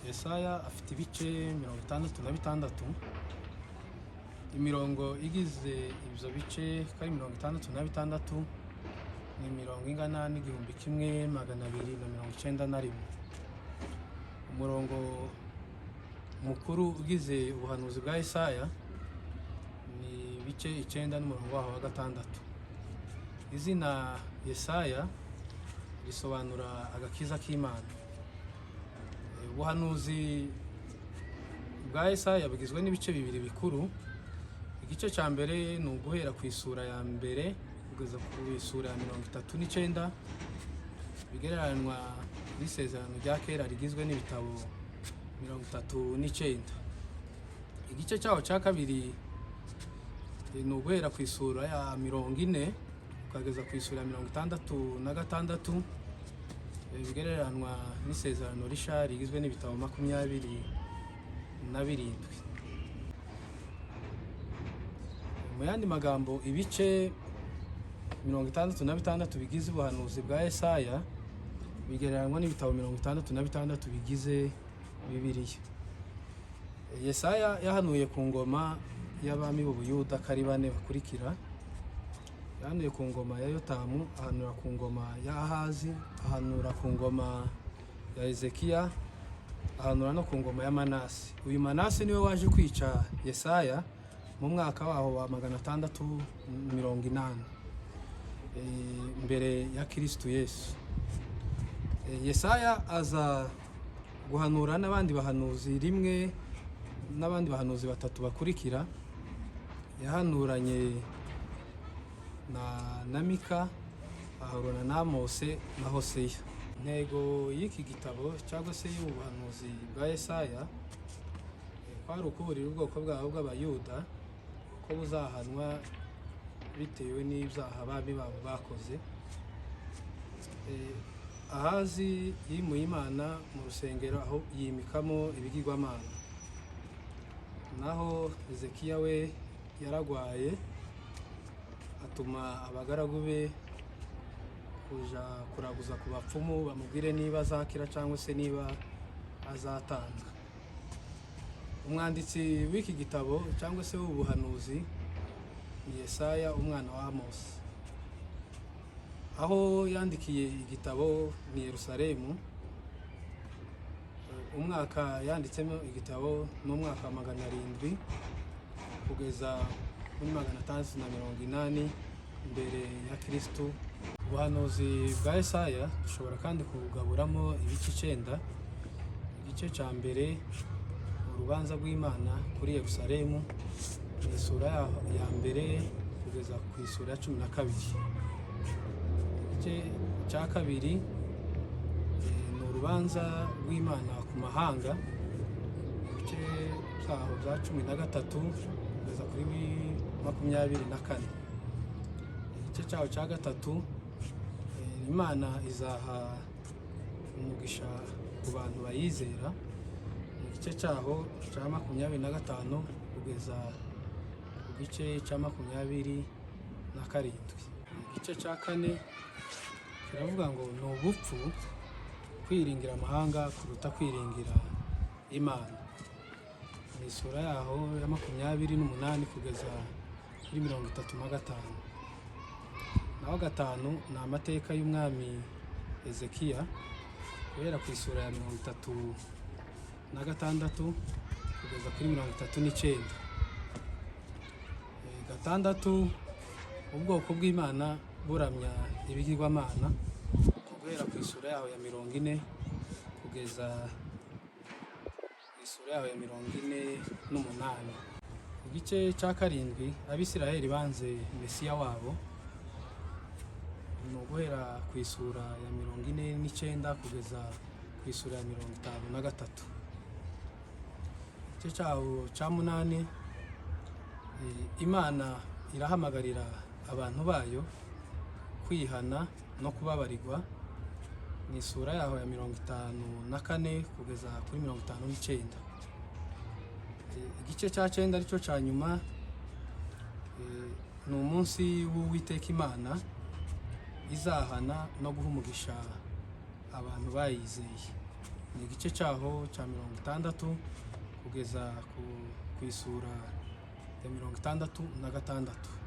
Yesaya afite ibice 66. Imirongo igize ibyo bice kari 66 ni imirongo ingana n'igihumbi kimwe 291. Umurongo mukuru ugize ubuhanuzi bwa Yesaya ni ibice 9 n'umurongo waho wa 6. Izina Yesaya risobanura agakiza k'Imana. Ubuhanuzi bwa Yesaya bugizwe n'ibice bibiri bikuru. Igice cya mbere ni uguhera ku isura ya mbere kugeza ku isura ya 39, bigereranywa n'isezerano rya kera rigizwe n'ibitabo 39. Igice cyaho cya kabiri ni uguhera ku isura ya 40 ukageza ku isura ya 66, bigereranywa n'isezerano risha rigizwe n'ibitabo 27. Mu yandi magambo, ibice 66 bigize ubuhanuzi bwa Yesaya bigereranywa n'ibitabo 66 bigize Bibiliya. Yesaya yahanuye ku ngoma y'abami b'Ubuyuda kari 4 bakurikira. Yahanuye ku ngoma ya Yotamu, ahanura ku ngoma ya Ahazi, ahanura ku ngoma ya Hezekiya, ahanura no ku ngoma ya Manase. Uyu Manase niwe waje kwica Yesaya mu mwaka waho wa 680 mbere ya Kristo Yesu. Yesaya aza guhanura n'abandi bahanuzi rimwe n'abandi bahanuzi 3 bakurikira. Yahanuranye na Mika, aharuna na Mose na Hoseya. Intego y'iki gitabo cyangwa se y'ubuhanuzi bwa Yesaya kwari ukuburira ubwoko bwabo bw'Abayuda ko buzahanwa bitewe n'ibyaha abami babo bakoze. Ahazi yimuye Imana mu rusengero aho yimikamo ibigirwamana. Naho Hezekiya we yaragwaye, atuma abagaragu be kuja kuraguza ku bapfumu bamubwire niba azakira cyangwa se niba azatanga. Umwanditsi w'iki gitabo cyangwa se w'ubuhanuzi ni Yesaya umwana wa Amosi. Aho yandikiye igitabo ni Yerusalemu. Umwaka yanditsemo igitabo n'umwaka wa 700 kugeza muri 680 mbere ya Kristo. Ubuhanuzi bwa Yesaya dushobora kandi kugaburamo ibice 9. Igice cya mbere urubanza rw'Imana kuri Yerusalemu, isura ya mbere kugeza ku isura ya 12. Igice cya kabiri ni urubanza rw'Imana ku mahanga, ibice byaho bya 13 kugeza kuri 24. Igice cyaho cya gatatu Imana izaha umugisha ku bantu bayizera, igice cyaho cya 25 kugeza ku gice cya 27. Igice cya 4 kiravuga ngo ni ubupfu kwiringira amahanga kuruta kwiringira Imana. Ni isura yaho ya 28 kugeza kuri 35. Naho 5 ni amateka y'umwami Hezekiya guhera ku isura ya 36 kugeza kuri 39. 6 ubwoko bw'Imana buramya ibigirwamana guhera ku isura yaho ya 40 kugeza ku isura yaho ya 48. Igice cya 7 Abisirayeli banze Mesiya wabo, ni uguhera ku isura ya 49 kugeza ku isura ya 53. Igice cyaho cya 8 Imana irahamagarira abantu bayo kwihana no kubabarirwa, ni isura yaho ya 54 kugeza kuri 59. Igice cya 9 aricyo cya nyuma ni umunsi w'Uwiteka Imana izahana no guha umugisha abantu bayizeye. ni igice cyaho cya 60 kugeza ku isura ya 66.